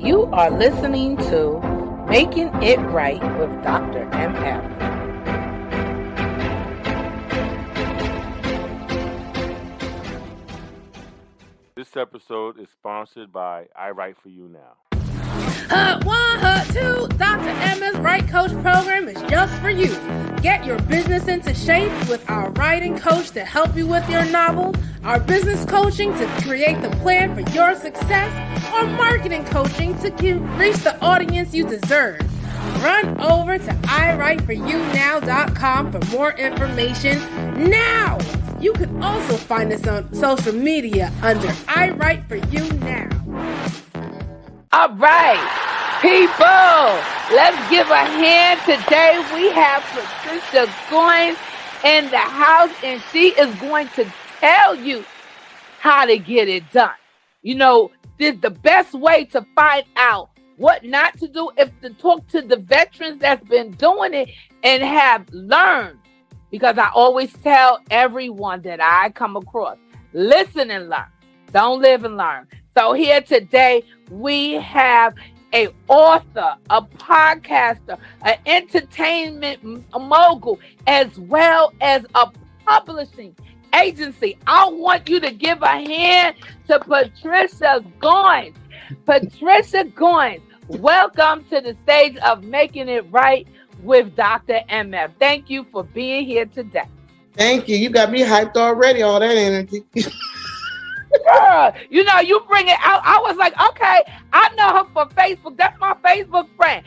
You are listening to Making It Right with Dr. MF. This episode is sponsored by I Write For You Now. Two, Dr. M's Write Coach program is just for you. Get your business into shape with our writing coach to help you with your novel, our business coaching to create the plan for your success, or marketing coaching to reach the audience you deserve. Run over to iWriteForYouNow.com for more information now. You can also find us on social media under I Write For You Now. All right, people, let's give a hand. Today we have Patricia Goins in the house, and she is going to tell you how to get it done. You know, this is the best way to find out what not to do is to talk to the veterans that's been doing it and have learned. Because I always tell everyone that I come across, listen and learn. Don't live and learn. So here today, we have an author, a podcaster, an entertainment mogul, as well as a publishing agency. I want you to give a hand to Patricia Goins. Patricia Goins, welcome to the stage of Making It Right with Dr. MF. Thank you for being here today. Thank you. You got me hyped already, all that energy. Girl, you know, you bring it out. I was like, okay, I know her for Facebook. That's my Facebook friend.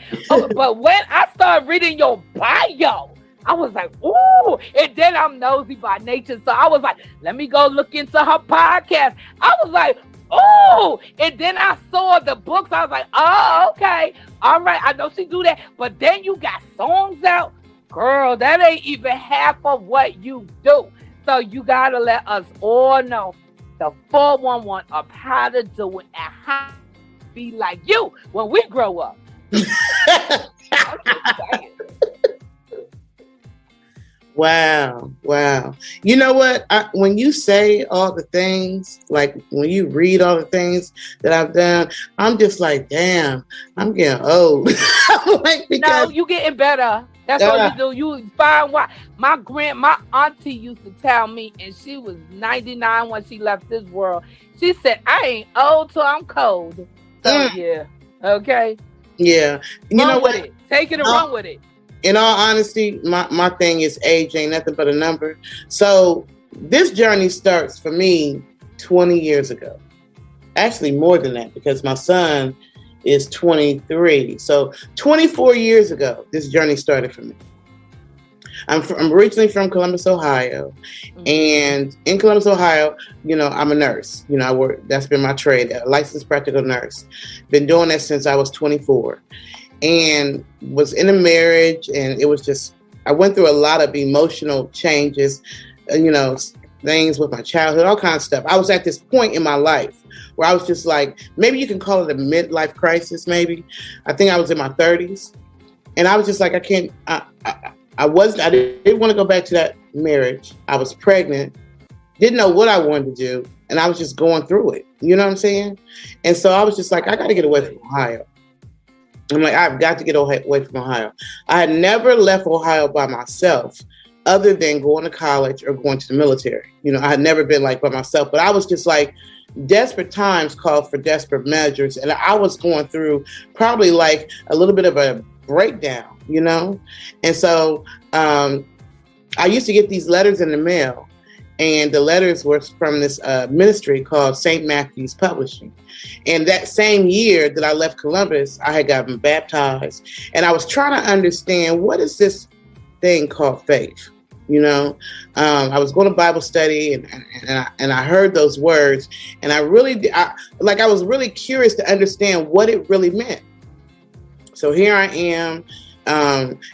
But when I started reading your bio, I was like, ooh. And then I'm nosy by nature. So I was like, let me go look into her podcast. I was like, ooh. And then I saw the books. I was like, oh, okay. All right. I know she do that. But then you got songs out. Girl, that ain't even half of what you do. So you got to let us all know the 411 of how to do it and how to be like you when we grow up. Wow. You know what? When you say all the things, like when you read all the things that I've done, I'm just like, damn, I'm getting old. No, you getting better. That's what you do. You find why. My auntie used to tell me, and she was 99 when she left this world. She said, I ain't old till I'm cold. So yeah. Okay. Yeah. You know what? With it. Take it and run with it. In all honesty, my thing is age ain't nothing but a number. So this journey starts for me 20 years ago. Actually, more than that, because my son is 23. So 24 years ago, this journey started for me. I'm originally from Columbus, Ohio. And in Columbus, Ohio, you know, I'm a nurse. You know, I work, that's been my trade, a licensed practical nurse. Been doing that since I was 24. And was in a marriage, and it was just, I went through a lot of emotional changes, you know, things with my childhood, all kinds of stuff. I was at this point in my life where I was just like, maybe you can call it a midlife crisis, maybe. I think I was in my 30s. And I was just like, I didn't want to go back to that marriage. I was pregnant, didn't know what I wanted to do, and I was just going through it. You know what I'm saying? And so I was just like, I got to get away from Ohio. I'm like, I've got to get away from Ohio. I had never left Ohio by myself other than going to college or going to the military. You know, I had never been like by myself, but I was just like, desperate times called for desperate measures. And I was going through probably like a little bit of a breakdown, you know? And so I used to get these letters in the mail, and the letters were from this ministry called St. Matthew's Publishing. And that same year that I left Columbus, I had gotten baptized, and I was trying to understand, what is this thing called faith? You know, I was going to Bible study, and I heard those words, and I was really curious to understand what it really meant. So here I am.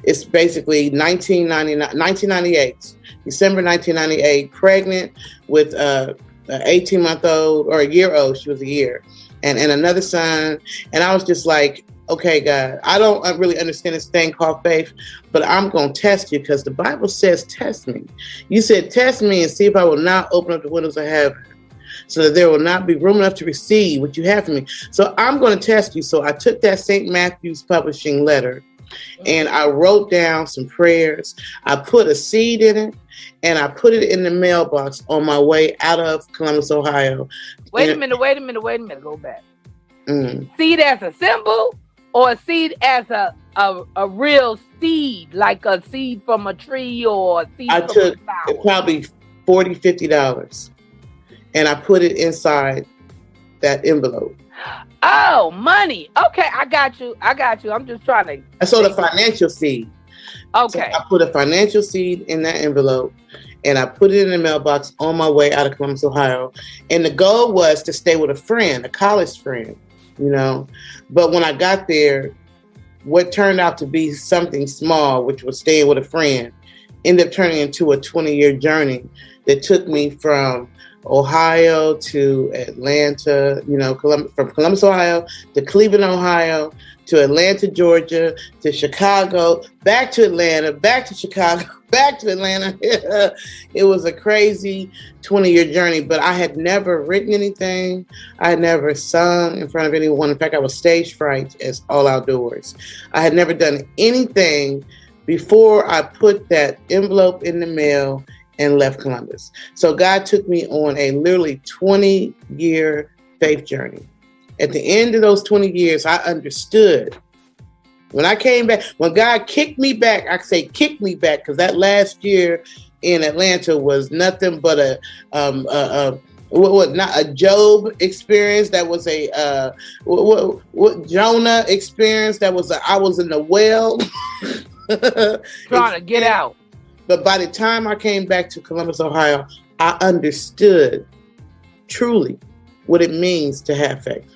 It's basically 1998, December 1998, pregnant with an 18-month-old or a year-old. She was a year, and another son. And I was just like, okay, God, I don't really understand this thing called faith, but I'm going to test you, because the Bible says, test me. You said, test me and see if I will not open up the windows of heaven. so that there will not be room enough to receive what you have from me. So I'm going to test you. So I took that St. Matthew's Publishing letter and I wrote down some prayers. I put a seed in it and I put it in the mailbox on my way out of Columbus, Ohio. Wait a minute. Go back. Seed as a symbol or a seed as a real seed, like a seed from a tree or a seed from a flower? I took probably $40, $50 and I put it inside that envelope. Oh, money. Okay, I got you. I'm just trying to. I sold a financial seed. Okay. So I put a financial seed in that envelope and I put it in the mailbox on my way out of Columbus, Ohio. And the goal was to stay with a friend, a college friend, But when I got there, what turned out to be something small, which was staying with a friend, ended up turning into a 20-year journey that took me from Ohio to Atlanta, from Columbus, Ohio to Cleveland, Ohio, to Atlanta, Georgia, to Chicago, back to Atlanta, back to Chicago, back to Atlanta. It was a crazy 20-year journey, but I had never written anything. I had never sung in front of anyone. In fact, I was stage fright as all outdoors. I had never done anything before I put that envelope in the mail and left Columbus. So God took me on a literally 20-year faith journey. At the end of those 20 years, I understood. When I came back, when God kicked me back, I say kicked me back because that last year in Atlanta was nothing but not a Job experience. That was a what Jonah experience. That was I was in the well trying to get out. But by the time I came back to Columbus, Ohio, I understood truly what it means to have faith.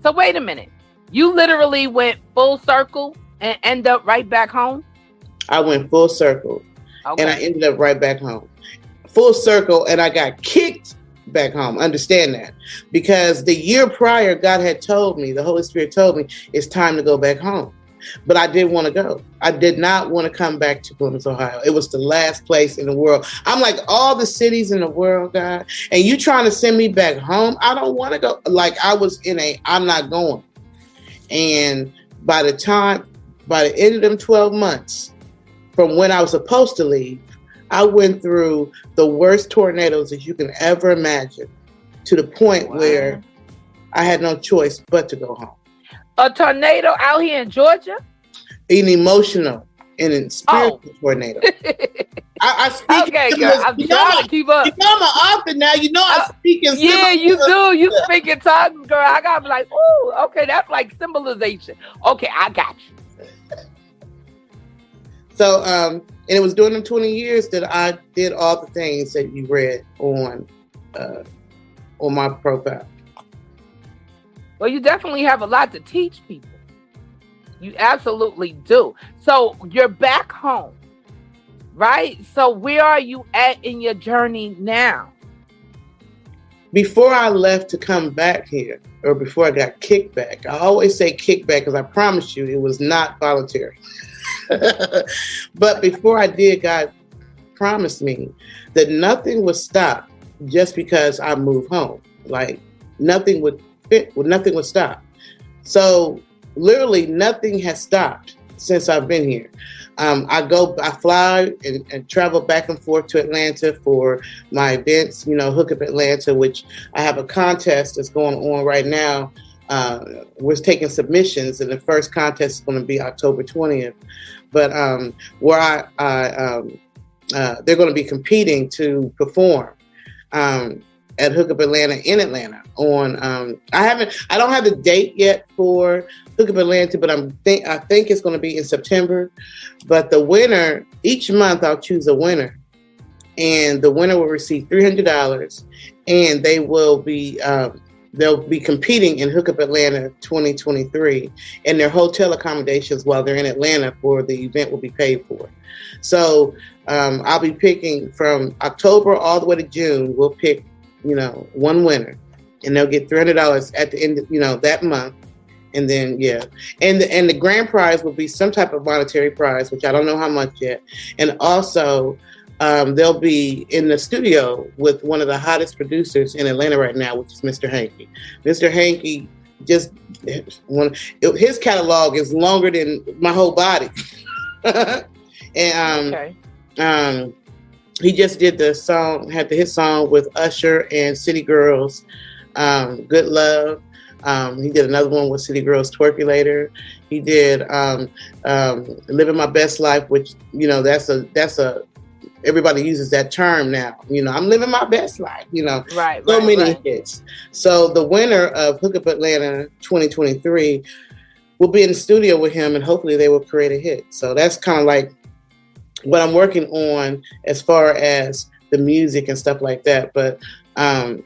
So wait a minute. You literally went full circle and end up right back home? I went full circle and I ended up right back home. Full circle and I got kicked back home. Understand that. Because the year prior, God had told me, the Holy Spirit told me, it's time to go back home. But I didn't want to go. I did not want to come back to Columbus, Ohio. It was the last place in the world. I'm like, all the cities in the world, God, and you trying to send me back home? I don't want to go. Like I was I'm not going. And by the end of them 12 months, from when I was supposed to leave, I went through the worst tornadoes that you can ever imagine, to the point where I had no choice but to go home. A tornado out here in Georgia? An emotional and a spiritual tornado. I speak. Okay, girl. I'm trying to keep up. You know I'm an author now. You know I speak in symbolism. Yeah, you do. You speak in tongues, girl. I got to be like, ooh, okay, that's like symbolization. Okay, I got you. So, and it was during them 20 years that I did all the things that you read on my profile. Well, you definitely have a lot to teach people. You absolutely do. So you're back home, right? So where are you at in your journey now? Before I left to come back here, or before I got kicked back, I always say kicked back because I promise you it was not voluntary. But before I did, God promised me that nothing would stop just because I moved home. Like nothing would stop. So literally nothing has stopped since I've been here. I fly and travel back and forth to Atlanta for my events, Hook Up Atlanta, which I have a contest that's going on right now. We're taking submissions and the first contest is going to be October 20th. But where they're going to be competing to perform at Hook Up Atlanta in Atlanta on I don't have the date yet for Hook Up Atlanta, but I think it's going to be in September. But the winner, each month I'll choose a winner, and the winner will receive $300, and they will be they'll be competing in Hook Up Atlanta 2023, and their hotel accommodations while they're in Atlanta for the event will be paid for. So I'll be picking from October all the way to June. We'll pick one winner, and they'll get $300 at the end of, that month. And then, and the grand prize will be some type of monetary prize, which I don't know how much yet. And also they'll be in the studio with one of the hottest producers in Atlanta right now, which is Mr. Hankey. Mr. Hankey his catalog is longer than my whole body. And he just did had the hit song with Usher and City Girls, Good Love. He did another one with City Girls, Twerkulator. He did Living My Best Life, which, that's a everybody uses that term now. I'm living my best life, many hits. So the winner of Hook Up Atlanta 2023 will be in the studio with him, and hopefully they will create a hit. So that's kind of like what I'm working on as far as the music and stuff like that. But I'm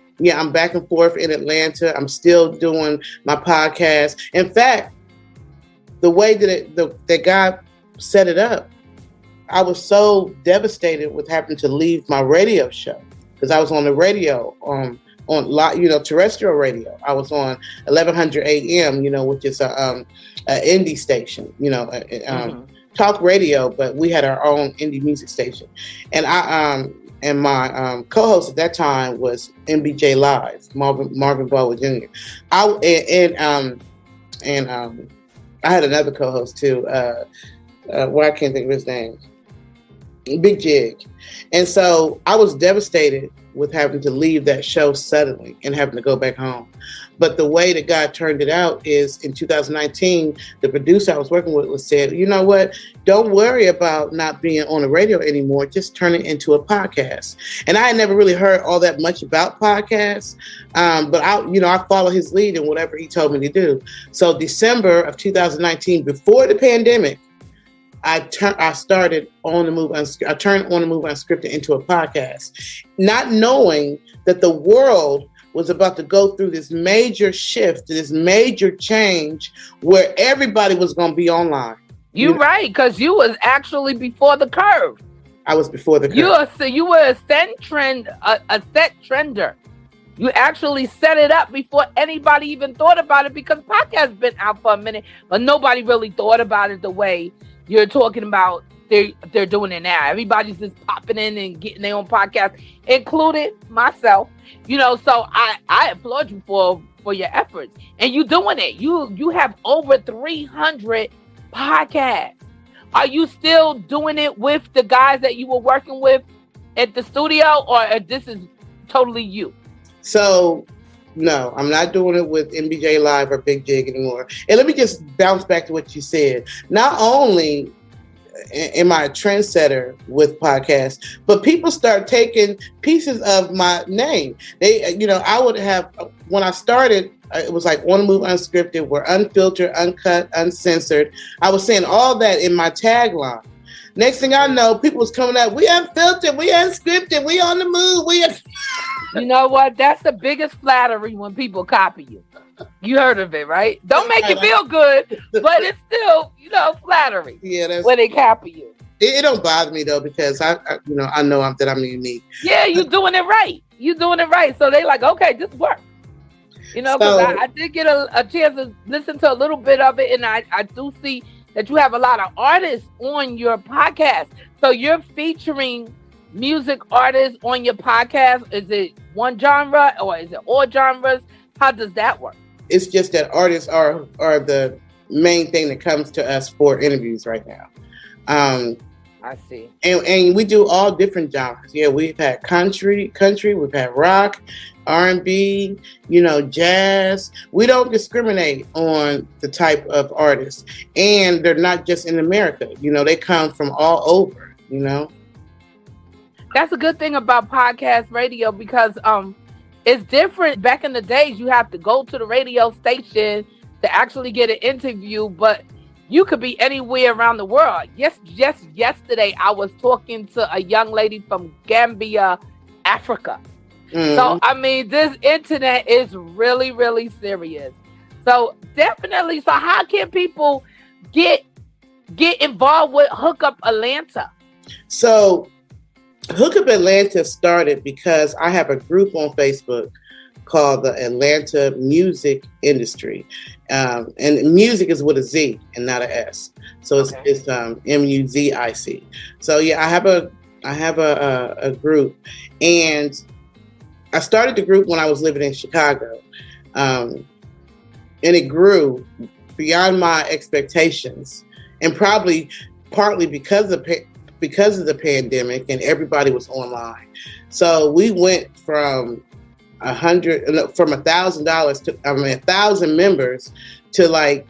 back and forth in Atlanta. I'm still doing my podcast. In fact, the way that God set it up, I was so devastated with having to leave my radio show because I was on the radio on terrestrial radio. I was on 1100 AM, which is a indie station, talk radio, but we had our own indie music station. And my co-host at that time was MBJ Live, Marvin Baldwin Jr. I had another co-host too. I can't think of his name. Big Jig. And so I was devastated with having to leave that show suddenly and having to go back home. But the way that God turned it out is in 2019, the producer I was working with said, you know what? Don't worry about not being on the radio anymore. Just turn it into a podcast. And I had never really heard all that much about podcasts. But I follow his lead in whatever he told me to do. So December of 2019, before the pandemic, I started On the Move. I turned On the Move Unscripted into a podcast, not knowing that the world was about to go through this major shift, this major change, where everybody was going to be online. You're right, because you was actually before the curve. I was before the curve. You were a set trender. You actually set it up before anybody even thought about it, because podcasts been out for a minute, but nobody really thought about it the way you're talking about. They're doing it now. Everybody's just popping in and getting their own podcast, including myself. So I applaud you for your efforts, and you doing it. You have over 300 podcasts. Are you still doing it with the guys that you were working with at the studio, or this is totally you? So no, I'm not doing it with MBJ Live or Big Jig anymore. And let me just bounce back to what you said. Not only am I a trendsetter with podcasts, but people start taking pieces of my name. I would have, when I started, it was like On the Move Unscripted. We're unfiltered, uncut, uncensored. I was saying all that in my tagline. Next thing I know, people was coming out, we unfiltered, we unscripted, we on the move. You know what? That's the biggest flattery when people copy you. You heard of it, right? Don't make it feel good, but it's still, flattery. Yeah, when they copy you. It don't bother me though, because I know that I'm unique. Yeah, you're doing it right. You're doing it right. So they like, okay, this works. Because I did get a chance to listen to a little bit of it, and I do see that you have a lot of artists on your podcast. So you're featuring music artists on your podcast. Is it one genre or is it all genres? How does that work? It's just that artists are the main thing that comes to us for interviews right now. I see. And we do all different genres. Yeah, we've had country, we've had rock, R&B, jazz. We don't discriminate on the type of artists. And they're not just in America. They come from all over, That's a good thing about podcast radio, because it's different. Back in the days, you have to go to the radio station to actually get an interview, but you could be anywhere around the world. Yes, just yesterday, I was talking to a young lady from Gambia, Africa. Mm-hmm. So, this internet is really, really serious. So definitely. So how can people get involved with Hook Up Atlanta? So Hook Up Atlanta started because I have a group on Facebook called the Atlanta Music Industry. And music is with a Z and not an S. So it's MUZIC. So yeah, I have I have a group, and I started the group when I was living in Chicago, and it grew beyond my expectations, and probably partly because of the pandemic and everybody was online. So we went from $1,000 to 1,000 members to like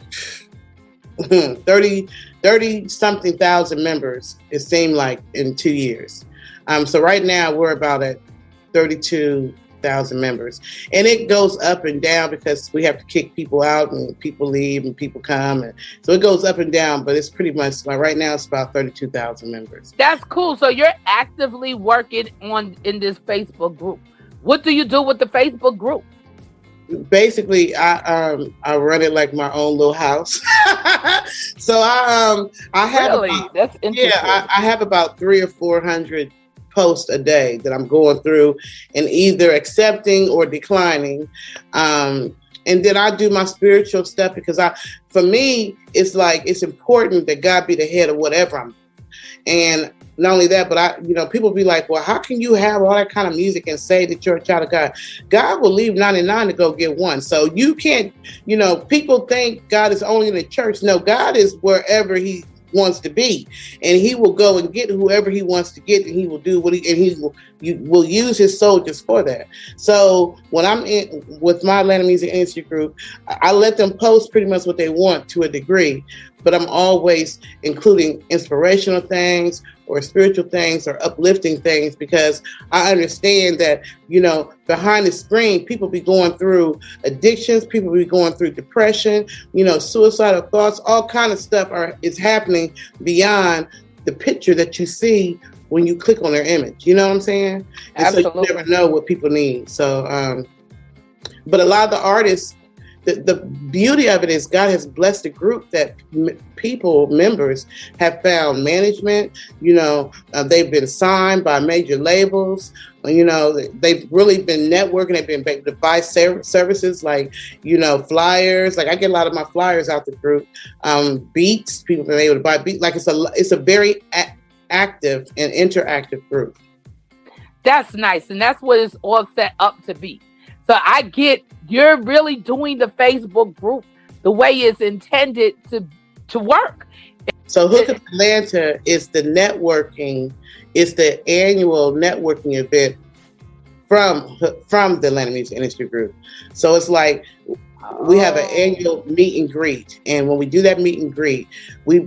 30 something thousand members. It seemed like in 2 years. So right now we're about at 32,000 members, and it goes up and down because we have to kick people out and people leave and people come, and so it goes up and down. But it's pretty much like right now it's about 32,000 members. That's cool. So you're actively working in this Facebook group. What do you do with the Facebook group? Basically, I run it like my own little house. So I have that's interesting. Yeah, I have about 300 or 400 posts a day that I'm going through and either accepting or declining. And then I do my spiritual stuff because for me, it's like it's important that God be the head of whatever I'm doing. And not only that, but people be like, well, how can you have all that kind of music and say that you're a child of God? God will leave 99 to go get one. So you can't, people think God is only in the church. No, God is wherever he wants to be, and he will go and get whoever he wants to get, and he will do he will use his soldiers for that. So when I'm in with my Atlanta Music Industry Group, I let them post pretty much what they want to a degree, but I'm always including inspirational things or spiritual things or uplifting things, because I understand that, behind the screen, people be going through addictions, people be going through depression, suicidal thoughts, all kind of stuff is happening beyond the picture that you see when you click on their image. You know what I'm saying? And Absolutely. So you never know what people need. So, but a lot of the artists, the beauty of it is God has blessed a group that members have found management. They've been signed by major labels. They've really been networking. They've been able to buy services like, flyers. Like I get a lot of my flyers out the group. Beats, people have been able to buy beats. Like it's a very active and interactive group. That's nice. And that's what it's all set up to be. So I get you're really doing the Facebook group the way it's intended to work. So Hook Up Atlanta is the networking. It's the annual networking event from the Atlanta Music Industry Group. So it's like we have an annual meet and greet, and when we do that meet and greet, we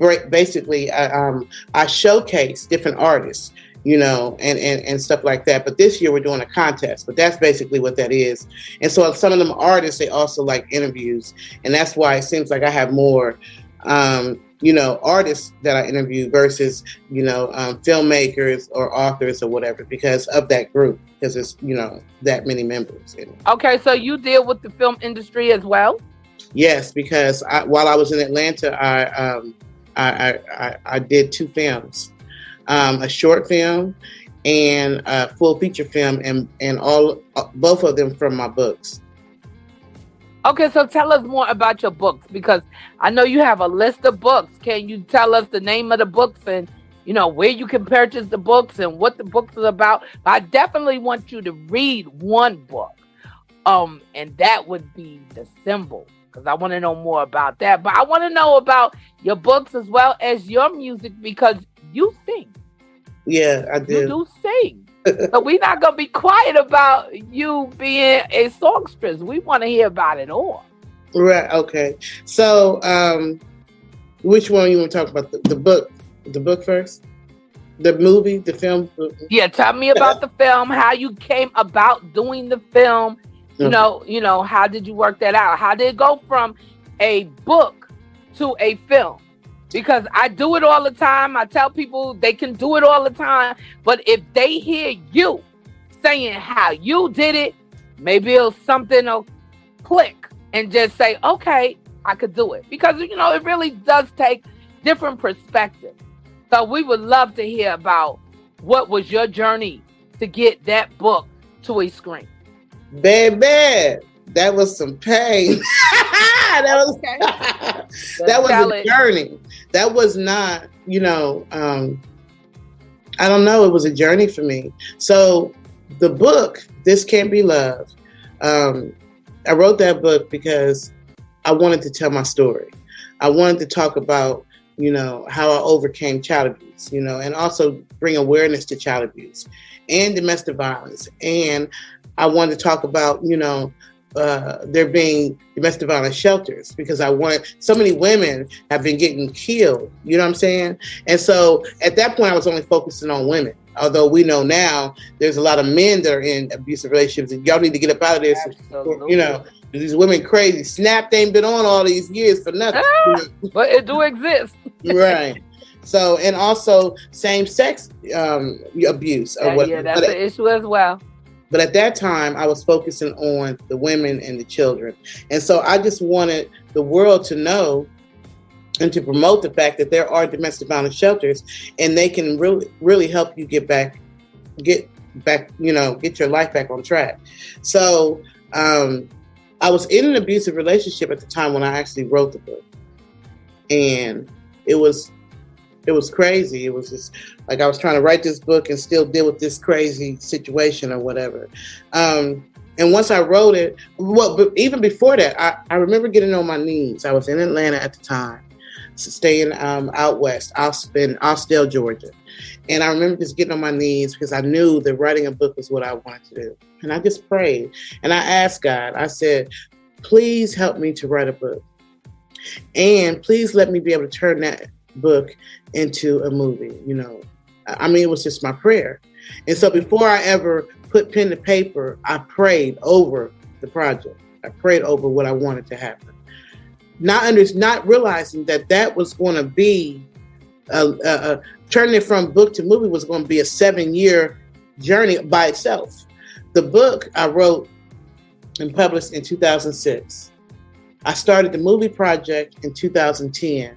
I showcase different artists. And stuff like that. But this year we're doing a contest, but that's basically what that is. And so some of them artists, they also like interviews. And that's why it seems like I have more, artists that I interview versus, filmmakers or authors or whatever, because of that group, because it's, that many members. Okay. So you deal with the film industry as well? Yes, because while I was in Atlanta, I did 2 films. A short film and a full feature film, and both of them from my books. Okay, so tell us more about your books, because I know you have a list of books. Can you tell us the name of the books and, where you can purchase the books and what the books are about? I definitely want you to read one book, and that would be The Symbol, because I want to know more about that. But I want to know about your books as well as your music, because you sing. Yeah, I do. You do sing. So we're not going to be quiet about you being a songstress. We want to hear about it all. Right, okay. So, which one you want to talk about? The book? The book first? The movie? The film? Yeah, tell me about the film, how you came about doing the film. Okay. How did you work that out? How did it go from a book to a film? Because I do it all the time. I tell people they can do it all the time. But if they hear you saying how you did it, maybe something will click and just say, okay, I could do it. Because, it really does take different perspectives. So we would love to hear about what was your journey to get that book to a screen. Baby, that was some pain. that was a journey. That was not, I don't know. It was a journey for me. So the book, This Can't Be Love, I wrote that book because I wanted to tell my story. I wanted to talk about, how I overcame child abuse, and also bring awareness to child abuse and domestic violence. And I wanted to talk about, there being domestic violence shelters, because so many women have been getting killed, you know what I'm saying? And so at that point, I was only focusing on women. Although we know now there's a lot of men that are in abusive relationships, and y'all need to get up out of this. These women crazy. Snap, they ain't been on all these years for nothing. But it do exist. Right. So, and also same-sex abuse. That's an issue as well. But at that time, I was focusing on the women and the children. And so I just wanted the world to know and to promote the fact that there are domestic violence shelters, and they can really, really help you get your life back on track. So I was in an abusive relationship at the time when I actually wrote the book. And it was crazy. It was just like I was trying to write this book and still deal with this crazy situation or whatever. And once I wrote it, but even before that, I remember getting on my knees. I was in Atlanta at the time, staying out west, Austell, Georgia. And I remember just getting on my knees because I knew that writing a book was what I wanted to do. And I just prayed. And I asked God, I said, please help me to write a book. And please let me be able to turn that book into a movie. It was just my prayer. And so before I ever put pen to paper, I prayed over the project. I prayed over what I wanted to happen. Not realizing that was going to be turning it from book to movie was going to be a 7-year journey by itself. The book I wrote and published in 2006. I started the movie project in 2010,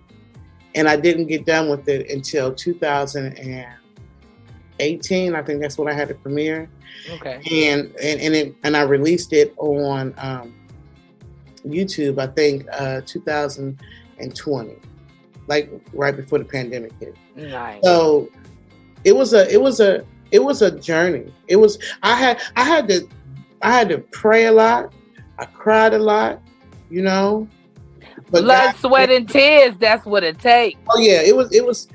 and I didn't get done with it until 2018. I think that's when I had the premiere. Okay. And I released it on YouTube, I think 2020, like right before the pandemic hit. Nice. So it was a journey. It was I had to pray a lot. I cried a lot, But blood, sweat, and tears, that's what it takes. Oh yeah, it was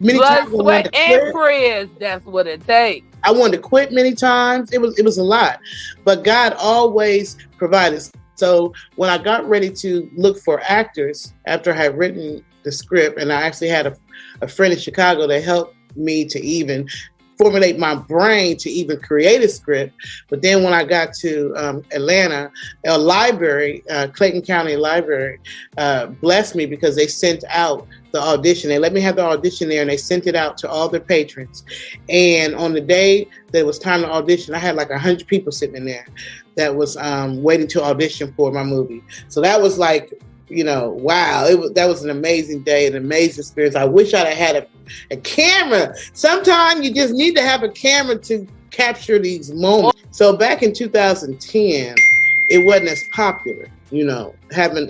many blood, times. Sweat, and prayers, that's what it takes. I wanted to quit many times. It was a lot. But God always provided. So when I got ready to look for actors after I had written the script, and I actually had a friend in Chicago that helped me to even formulate my brain to even create a script. But then when I got to Atlanta, a library, Clayton County Library, blessed me because they sent out the audition. They let me have the audition there, and they sent it out to all their patrons. And on the day that it was time to audition, I had like 100 people sitting in there that was waiting to audition for my movie. So that was like, wow, that was an amazing day, an amazing experience. I wish I'd have had a camera. Sometimes you just need to have a camera to capture these moments. So back in 2010, it wasn't as popular, having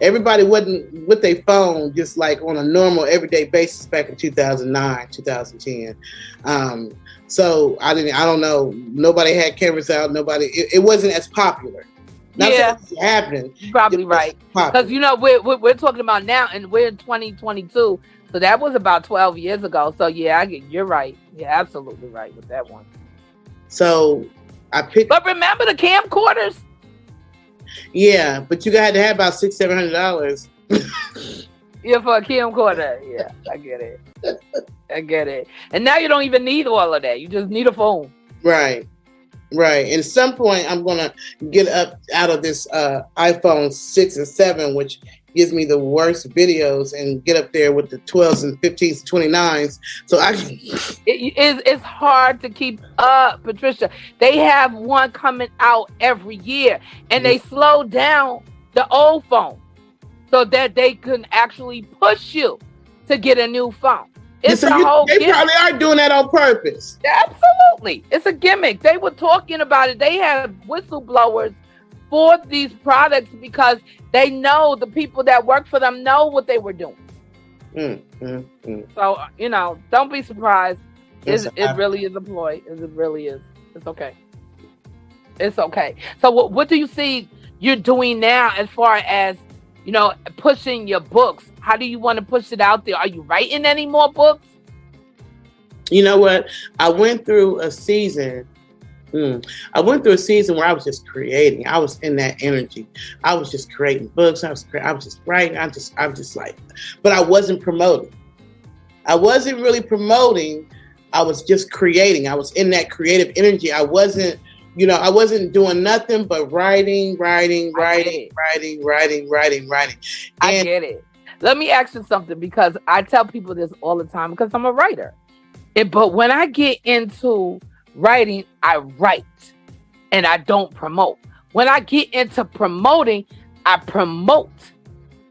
everybody wasn't with their phone just like on a normal everyday basis back in 2009, 2010. So I don't know. Nobody had cameras out. It wasn't as popular. Yeah, happening. You're probably right. Because we're talking about now, and we're in 2022, so that was about 12 years ago. So yeah, you're right. You're absolutely right with that one. So I picked. But remember the camcorders? Yeah, but you had to have about $600-700. Yeah, for a camcorder. Yeah, I get it. And now you don't even need all of that. You just need a phone. Right. And at some point, I'm going to get up out of this iPhone 6 and 7, which gives me the worst videos, and get up there with the 12s and 15s and 29s. So it's hard to keep up, Patricia. They have one coming out every year, and they slow down the old phone so that they can actually push you to get a new phone. It's so a whole they gimmick. Probably are doing that on purpose. Absolutely. It's a gimmick. They were talking about it. They have whistleblowers for these products because they know the people that work for them know what they were doing. So, don't be surprised It really is a ploy. It really is. It's okay. It's okay. So what do you see you're doing now as far as, pushing your books? How do you want to push it out there? Are you writing any more books? You know what? I went through a season. I went through a season where I was just creating. I was in that energy. I was just creating books. I was just writing. I'm just like, but I wasn't promoting. I wasn't really promoting. I was just creating. I was in that creative energy. I wasn't doing nothing but writing. I get it. Let me ask you something, because I tell people this all the time because I'm a writer. But when I get into writing, I write and I don't promote. When I get into promoting, I promote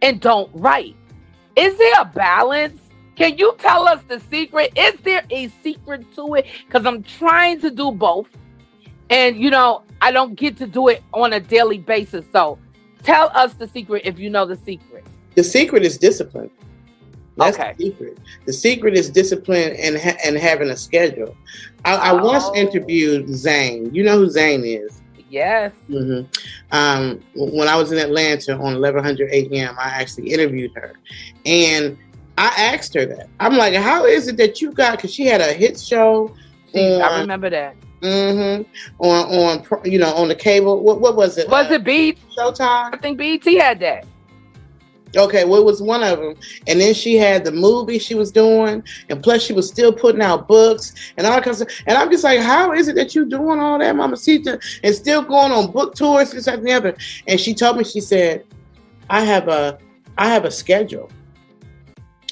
and don't write. Is there a balance? Can you tell us the secret? Is there a secret to it? Because I'm trying to do both. And, I don't get to do it on a daily basis. So tell us the secret if you know the secret. The secret is discipline. That's okay. The secret. The secret is discipline and having a schedule. I once interviewed Zane. You know who Zane is? Yes. Mm-hmm. When I was in Atlanta on 1100 AM, I actually interviewed her. And I asked her that. I'm like, how is it that you got, because she had a hit show. I remember that. On the cable. What was it? Was it BET? Showtime? I think BET had that. Okay, well, it was one of them. And then she had the movie she was doing, and plus she was still putting out books and all kinds of stuff. And I'm just like, how is it that you doing all that, Mamacita, and still going on book tours, this, that, and the other? And she told me, she said, I have a schedule.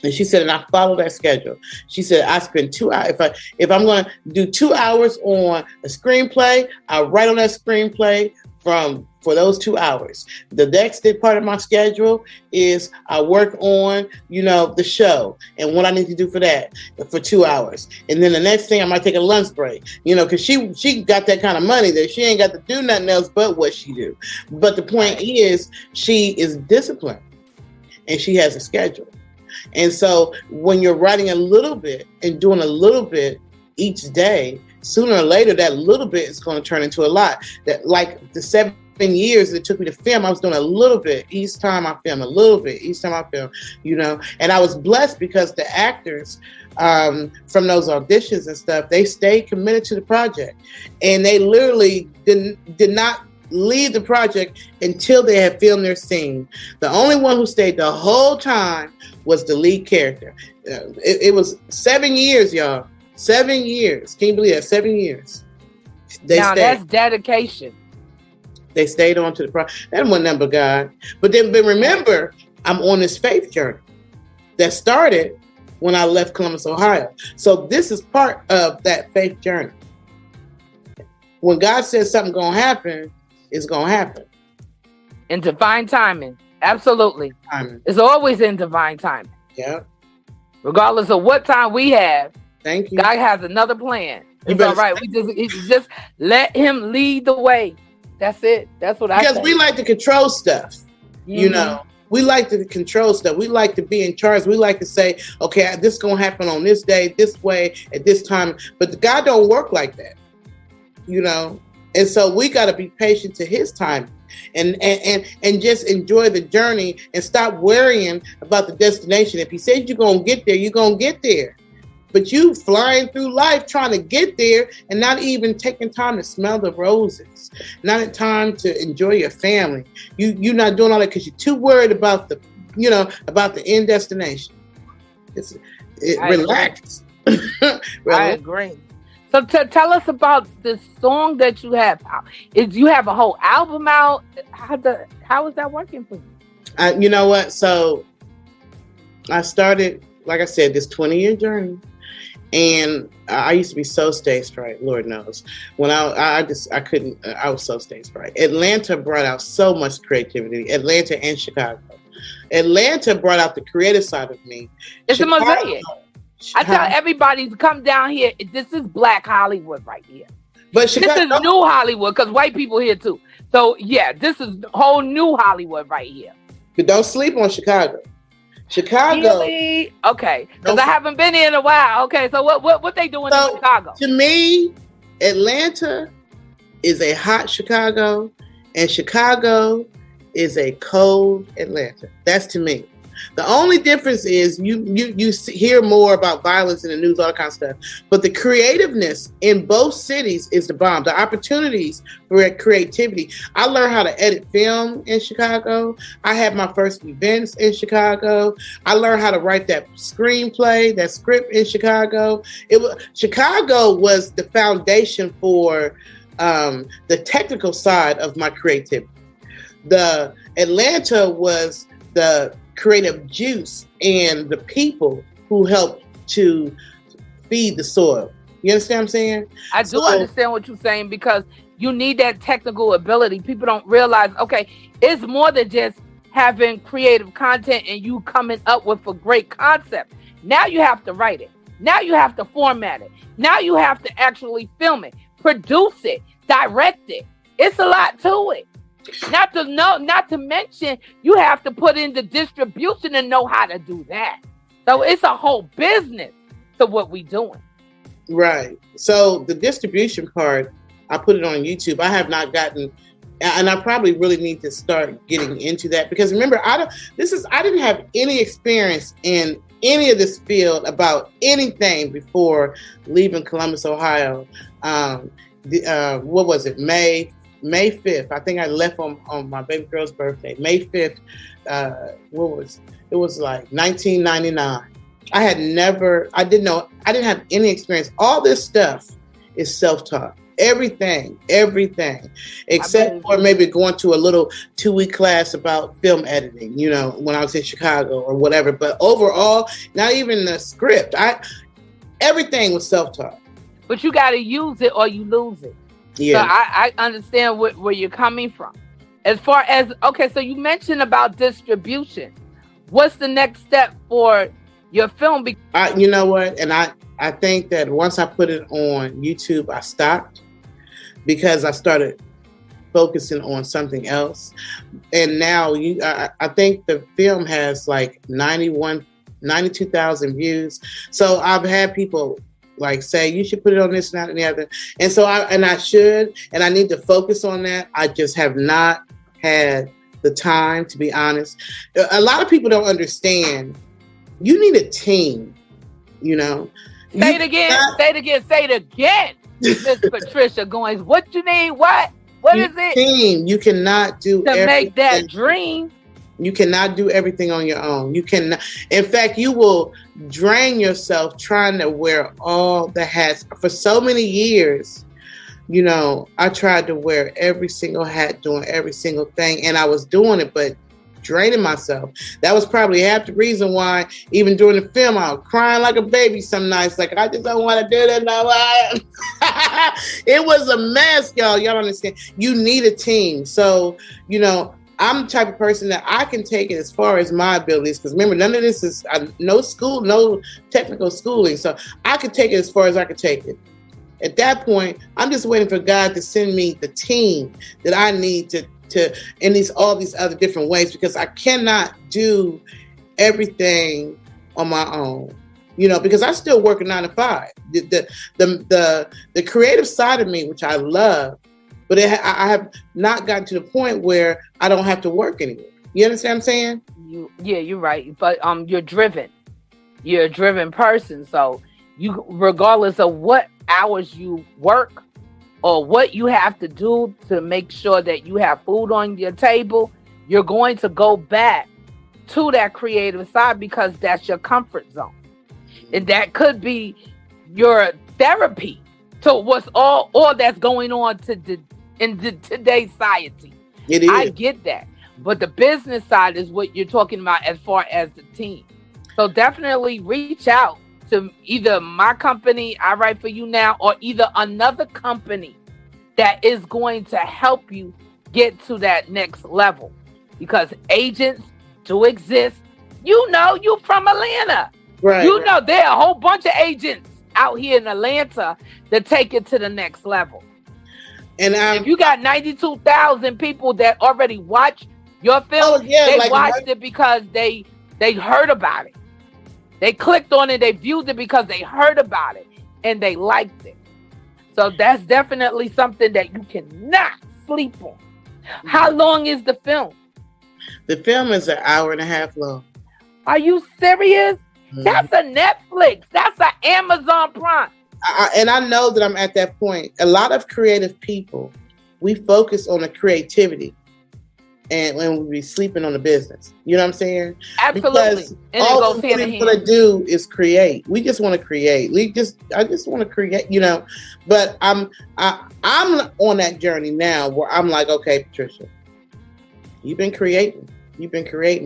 And she said, and I follow that schedule. She said, I spend 2 hours. If I'm going to do 2 hours on a screenplay, I write on that screenplay for those 2 hours. The next part of my schedule is I work on, the show and what I need to do for that for 2 hours. And then the next thing, I might take a lunch break, because she got that kind of money that she ain't got to do nothing else but what she do. But the point is, she is disciplined and she has a schedule. And so when you're writing a little bit and doing a little bit each day, sooner or later, that little bit is going to turn into a lot. That, like the 7 years it took me to film, I was doing a little bit each time I film, and I was blessed because the actors from those auditions and stuff, they stayed committed to the project, and they literally did not leave the project until they had filmed their scene. The only one who stayed the whole time was the lead character. It was 7 years, y'all. 7 years. Can you believe that? 7 years. That's dedication. They stayed on to the project. That wasn't nothing but God. But remember, I'm on this faith journey that started when I left Columbus, Ohio. So this is part of that faith journey. When God says something going to happen, it's going to happen. In divine timing. Absolutely. Timing. It's always in divine timing. Yeah. Regardless of what time we have, thank you. God has another plan. It's all right. We just let him lead the way. That's it. That's what I say. Because we like to control stuff. Mm-hmm. We like to control stuff. We like to be in charge. We like to say, okay, this is going to happen on this day, this way, at this time. But God don't work like that. And so we got to be patient to his time and just enjoy the journey and stop worrying about the destination. If he said you're going to get there, you're going to get there. But you flying through life trying to get there and not even taking time to smell the roses, not in time to enjoy your family. You're not doing all that because you're too worried about the end destination. Relax. I agree. So tell us about the song that you have out. You have a whole album out? How is that working for you? You know what? So I started, like I said, this 20-year journey. And I used to be so stage fright, Lord knows. When I was so stage fright. Atlanta brought out so much creativity. Atlanta and Chicago. Atlanta brought out the creative side of me. It's a mosaic. I tell everybody to come down here. This is Black Hollywood right here. But Chicago, this is new Hollywood because white people here too. So yeah, this is whole new Hollywood right here. But don't sleep on Chicago. Chicago. Really? Okay, because I haven't been here in a while. Okay, so what they doing in Chicago? To me, Atlanta is a hot Chicago, and Chicago is a cold Atlanta. That's to me. The only difference is you hear more about violence in the news, all that kind of stuff. But the creativeness in both cities is the bomb. The opportunities for creativity. I learned how to edit film in Chicago. I had my first events in Chicago. I learned how to write that screenplay, that script in Chicago. Chicago was the foundation for the technical side of my creativity. The Atlanta was the creative juice and the people who help to feed the soil. You understand what I'm saying? I do understand what you're saying, because you need that technical ability. People don't realize, okay, it's more than just having creative content and you coming up with a great concept. Now you have to write it. Now you have to format it. Now you have to actually film it, produce it, direct it. It's a lot to it. Not to mention, you have to put in the distribution and know how to do that. So it's a whole business to what we doing. Right. So the distribution part, I put it on YouTube. I have not gotten, and I probably really need to start getting into that, because remember, I didn't have any experience in any of this field about anything before leaving Columbus, Ohio. What was it? May 5th. I think I left on my baby girl's birthday. May 5th. It was like 1999. I didn't have any experience. All this stuff is self-taught. Everything, except for maybe going to a little 2-week class about film editing, when I was in Chicago or whatever. But overall, not even the script. Everything was self-taught. But you got to use it or you lose it. Yeah. So I understand where you're coming from. As far as, okay, so you mentioned about distribution. What's the next step for your film? You know what? And I think that once I put it on YouTube, I stopped because I started focusing on something else. And now I think the film has like 92,000 views. So I've had people like say, you should put it on this, not and the other. And so I should, and I need to focus on that. I just have not had the time, to be honest. A lot of people don't understand. You need a team, Say it again. Miss Patricia Goins. What you need? What is it? Team. You cannot do to make that dream. You cannot do everything on your own. You cannot. In fact, you will drain yourself trying to wear all the hats. For so many years, I tried to wear every single hat, doing every single thing, and I was doing it, but draining myself. That was probably half the reason why, even during the film, I was crying like a baby some nights. Like, I just don't want to do this no more. It was a mess, y'all. Y'all don't understand. You need a team. So, I'm the type of person that I can take it as far as my abilities. Because remember, none of this is no school, no technical schooling. So I could take it as far as I could take it. At that point, I'm just waiting for God to send me the team that I need to in all these other different ways, because I cannot do everything on my own. Because I still work a 9 to 5. The creative side of me, which I love. But I have not gotten to the point where I don't have to work anymore. You understand what I'm saying? You're right. But you're driven. You're a driven person. So you, regardless of what hours you work or what you have to do to make sure that you have food on your table, you're going to go back to that creative side because that's your comfort zone. And that could be your therapy to what's all that's going on in today's society. It is. I get that. But the business side is what you're talking about as far as the team. So definitely reach out to either my company, I Write For You Now, or either another company that is going to help you get to that next level. Because agents do exist. You from Atlanta. Right. There are a whole bunch of agents out here in Atlanta that take it to the next level. And if you got 92,000 people that already watch your film, they watched it because they They heard about it. They clicked on it. They viewed it because they heard about it and they liked it. So that's definitely something that you cannot sleep on. How long is the film? The film is an hour and a half long. Are you serious? That's a Netflix. That's an Amazon Prime. And I know that I'm at that point. A lot of creative people, we focus on the creativity and when we be sleeping on the business. You know what I'm saying? Absolutely. Because and all we want to do is create. We just want to create. I just want to create, you know. But I'm on that journey now where I'm like, okay, Patricia, you've been creating,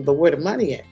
but where the money at?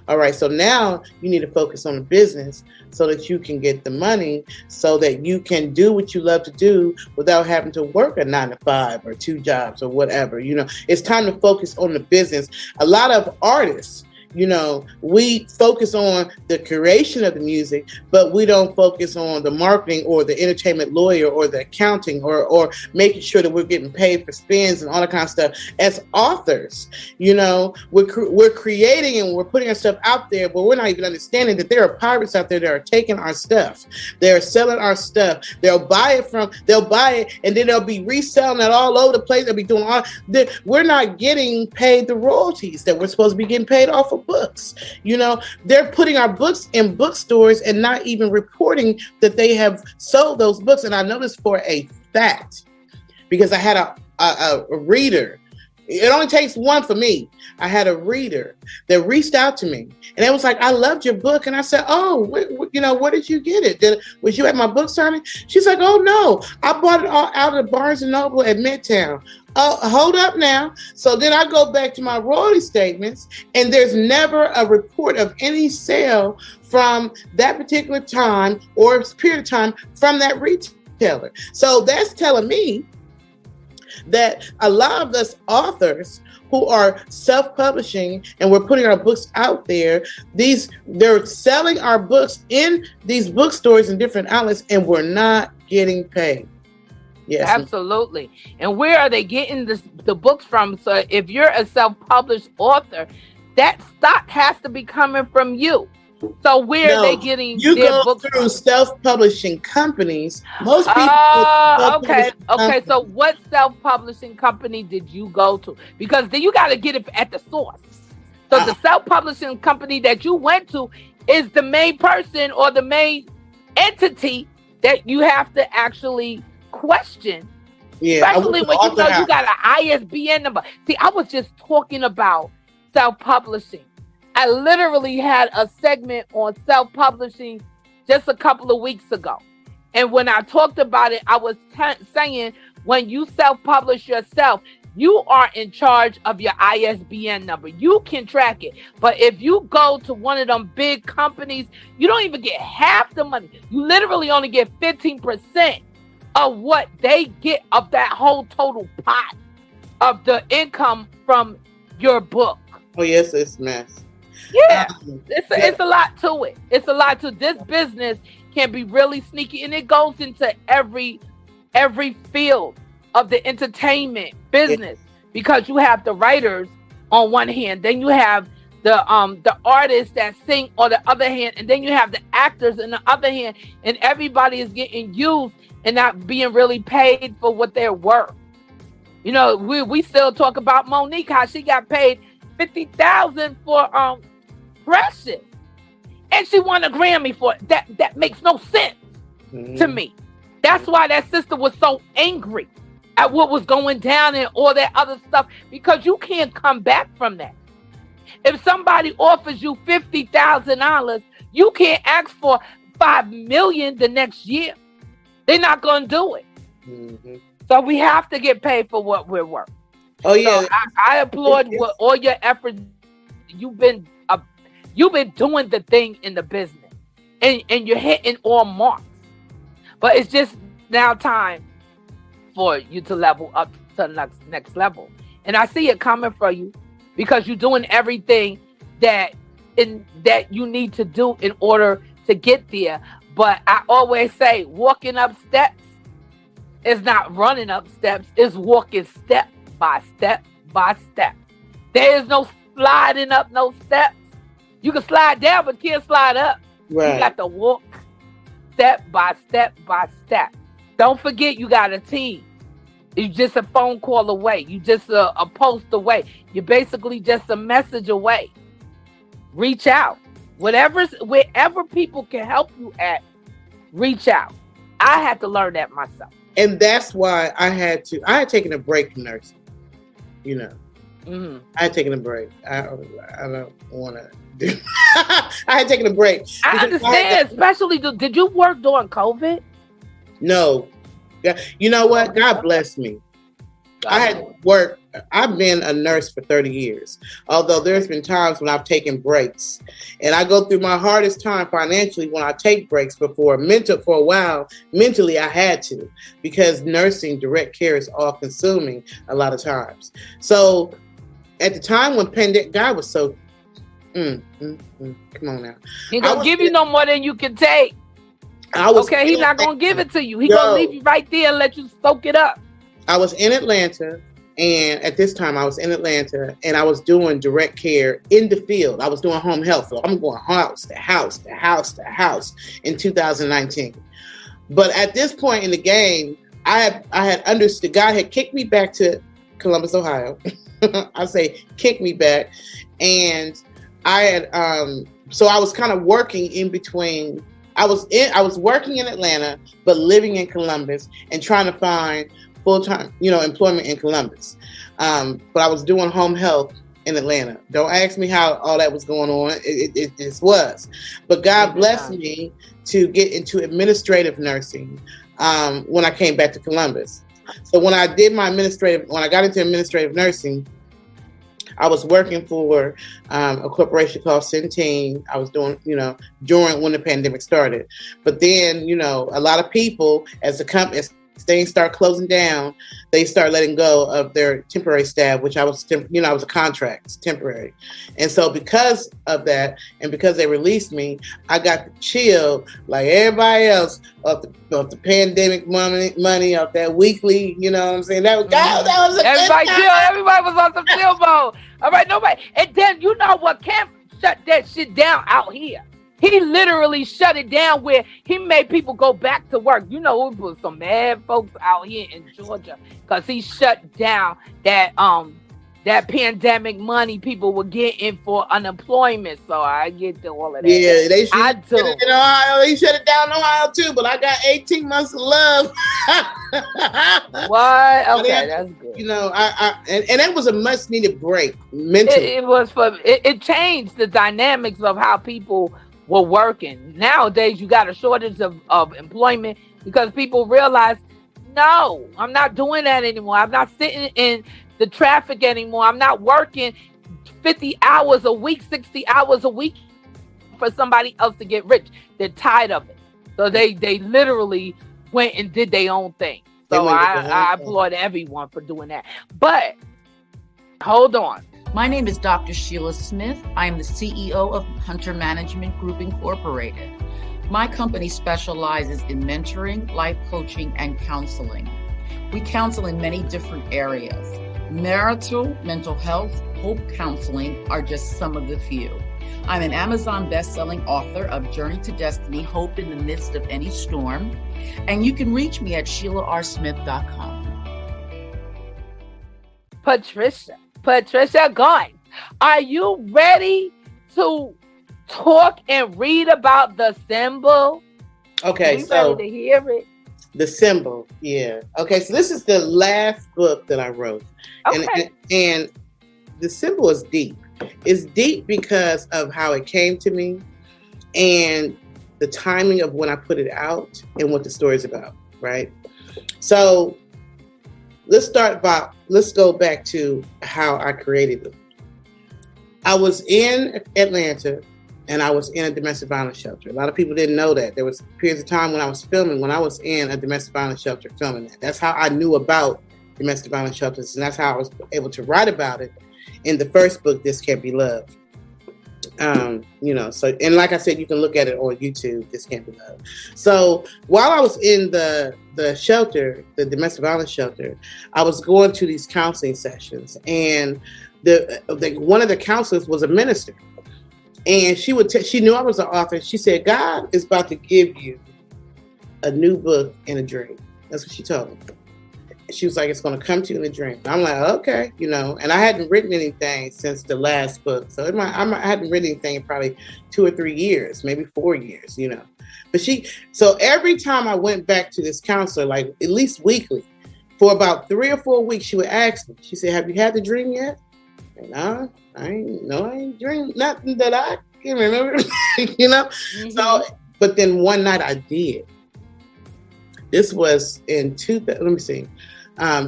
All right, so now you need to focus on the business so that you can get the money so that you can do what you love to do without having to work a 9 to 5 or 2 jobs or whatever. You know, it's time to focus on the business. A lot of artists, you know, we focus on the creation of the music, but we don't focus on the marketing or the entertainment lawyer or the accounting or making sure that we're getting paid for spins and all that kind of stuff. As authors, you know, we're creating and we're putting our stuff out there, but we're not even understanding that there are pirates out there that are taking our stuff. They're selling our stuff. They'll buy it and then they'll be reselling it all over the place. They'll be doing we're not getting paid the royalties that we're supposed to be getting paid off of books. You know, they're putting our books in bookstores and not even reporting that they have sold those books. And I know this for a fact because I had a reader. It only takes one for me. I had a reader that reached out to me and it was like, I loved your book. And I said, oh, where did you get it? Was you at my book signing? She's like, oh no, I bought it all out of the Barnes & Noble at Midtown. Oh, hold up now. So then I go back to my royalty statements and there's never a report of any sale from that particular time or period of time from that retailer. So that's telling me that a lot of us authors who are self-publishing and we're putting our books out there, they're selling our books in these bookstores and different outlets and we're not getting paid. Yes. Absolutely. And where are they getting the books from? So if you're a self-published author, that stock has to be coming from you. So where are they getting their books through from? Self-publishing companies. Most people. Okay. So what self-publishing company did you go to? Because then you got to get it at the source. So the self-publishing company that you went to is the main person or the main entity that you have to actually question. Yeah, especially when you know you got an ISBN number. See, I was just talking about self-publishing. I literally had a segment on self-publishing just a couple of weeks ago. And when I talked about it, I was saying when you self-publish yourself, you are in charge of your ISBN number. You can track it. But if you go to one of them big companies, you don't even get half the money. You literally only get 15% of what they get of that whole total pot of the income from your book. Oh, yes, it's a mess. Yeah, it's a lot to it. It's a lot to this business. Can be really sneaky, and it goes into every field of the entertainment business because you have the writers on one hand, then you have the artists that sing on the other hand, and then you have the actors on the other hand, and everybody is getting used and not being really paid for what they're worth. You know, we still talk about Monique, how she got paid $50,000 for Precious, and she won a Grammy for it. That makes no sense to me. That's why that sister was so angry at what was going down and all that other stuff, because you can't come back from that. If somebody offers you $50,000, you can't ask for $5 million the next year. They're not going to do it. Mm-hmm. So we have to get paid for what we're worth. Oh yeah, so I applaud all your efforts. You've been doing the thing in the business, and you're hitting all marks. But it's just now time for you to level up to the next level. And I see it coming for you because you're doing everything that you need to do in order to get there. But I always say, walking up steps is not running up steps; it's walking step by step by step. There is no sliding up no steps. You can slide down, but can't slide up. Right. You got to walk step by step by step. Don't forget you got a team. You're just a phone call away. You just a post away. You're basically just a message away. Reach out. Wherever people can help you at, reach out. I had to learn that myself. And that's why I had taken a break from nursing. You know. Mm-hmm. I had taken a break. I don't want to do I had taken a break. I understand, especially, did you work during COVID? No. You know what? God bless me. I had worked. I've been a nurse for 30 years. Although there's been times when I've taken breaks. And I go through my hardest time financially when I take breaks. But for a while, mentally I had to. Because nursing, direct care is all consuming a lot of times. So at the time when God was so, come on now. He gonna give you no more than you can take. He's not gonna give it to you. He's gonna leave you right there and let you soak it up. I was in Atlanta, and at this time I was in Atlanta, and I was doing direct care in the field. I was doing home health. So I'm going house to house to house to house in 2019. But at this point in the game, I had understood. God had kicked me back to Columbus, Ohio. I say kick me back, and I had so I was kind of working in between. I was working in Atlanta, but living in Columbus and trying to find full-time, employment in Columbus. But I was doing home health in Atlanta. Don't ask me how all that was going on. It just was. But God blessed me to get into administrative nursing when I came back to Columbus. So when I got into administrative nursing, I was working for a corporation called Centene. I was doing, during when the pandemic started. But then, a lot of people, as things start closing down, they start letting go of their temporary staff, which I was a contract, temporary. And so because of that, and because they released me, I got to chill like everybody else of the pandemic money, of that weekly, you know what I'm saying? That was everybody chill. Everybody was on some chill mode. All right, nobody. And then you know what? Camp shut that shit down out here. He literally shut it down where he made people go back to work. It was some mad folks out here in Georgia because he shut down that pandemic money people were getting for unemployment. So I get to all of that. Yeah, they shut it in Ohio. He shut it down in Ohio too, but I got 18 months of love. What? Okay, that's good. And that was a much needed break mentally. It changed the dynamics of how people were working. Nowadays, you got a shortage of employment because people realize, no, I'm not doing that anymore. I'm not sitting in the traffic anymore. I'm not working 50 hours a week, 60 hours a week for somebody else to get rich. They're tired of it. So they literally went and did their own thing. So I applaud everyone for doing that. But hold on. My name is Dr. Sheila Smith. I am the CEO of Hunter Management Group Incorporated. My company specializes in mentoring, life coaching, and counseling. We counsel in many different areas. Marital, mental health, hope counseling are just some of the few. I'm an Amazon best-selling author of Journey to Destiny, Hope in the Midst of Any Storm. And you can reach me at SheilaRSmith.com. Patricia Goins, are you ready to talk and read about the symbol? Okay, so ready to hear it? The symbol, yeah. Okay, so this is the last book that I wrote. Okay. And the symbol is deep. It's deep because of how it came to me and the timing of when I put it out and what the story is about, right? So let's go back to how I created it. I was in Atlanta and I was in a domestic violence shelter. A lot of people didn't know that. There was periods of time when I was filming, when I was in a domestic violence shelter filming that. That's how I knew about domestic violence shelters, and that's how I was able to write about it in the first book, This Can't Be Love. So, and like I said, you can look at it on YouTube, This Can't Be Love. So while I was in the shelter, the domestic violence shelter, I was going to these counseling sessions, and one of the counselors was a minister. And she knew I was an author. She said, God is about to give you a new book in a dream. That's what she told me. She was like, it's going to come to you in a dream. I'm like, okay, you know, and I hadn't written anything since the last book. So I hadn't written anything in probably 2 or 3 years, maybe 4 years, you know. But so every time I went back to this counselor, like at least weekly, for about 3 or 4 weeks, she would ask me, she said, have you had the dream yet? And I ain't dreamed nothing that I can remember, you know? Mm-hmm. So, but then one night I did. This was in let me see.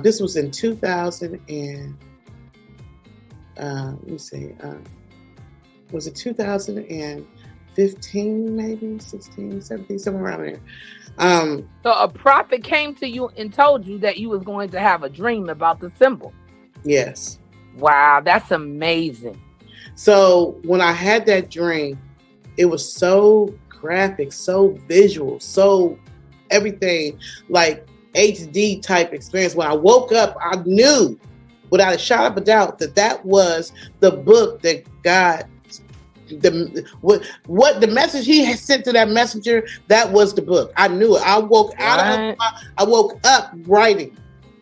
This was in 2000 and, let me see. Was it 2015, maybe 16, 17, somewhere around there. So a prophet came to you and told you that you was going to have a dream about the symbol. Yes. Wow, that's amazing. So when I had that dream, it was so graphic, so visual, so everything, like HD type experience. When I woke up, I knew without a shadow of a doubt that was the book that God, what the message he had sent to that messenger, that was the book. I knew it. I woke up writing.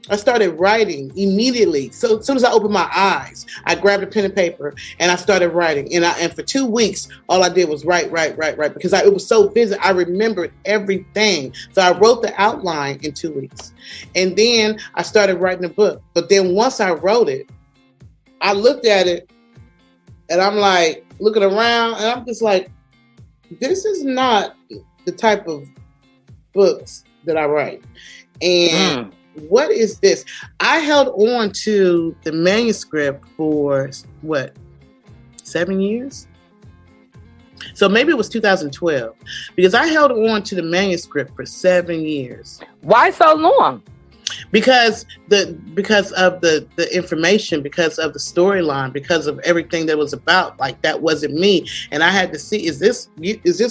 I started writing immediately. So as soon as I opened my eyes, I grabbed a pen and paper and I started writing. And for 2 weeks, all I did was write, because it was so busy. I remembered everything. So I wrote the outline in 2 weeks. And then I started writing the book. But then once I wrote it, I looked at it and I'm like looking around and I'm just like, this is not the type of books that I write. And what is this? I held on to the manuscript for 7 years? So maybe it was 2012 because I held on to the manuscript for 7 years. Why so long? Because of the information, because of the storyline, because of everything that was about. Like, that wasn't me, and I had to see: is this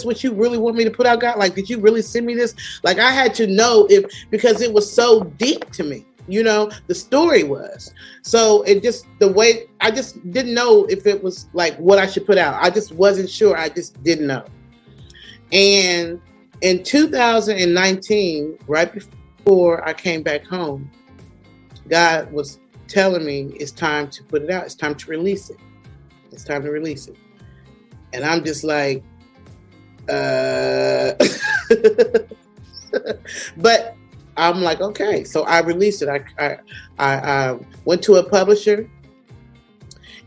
what you really want me to put out, God? Like, did you really send me this? Like, I had to know because it was so deep to me. You know, the story was. So it just I just didn't know if it was like what I should put out. I just wasn't sure. I just didn't know. And in 2019, right before I came back home, God was telling me it's time to put it out. It's time to release it. It's time to release it. And I'm just like, but I'm like, okay. So I released it. I went to a publisher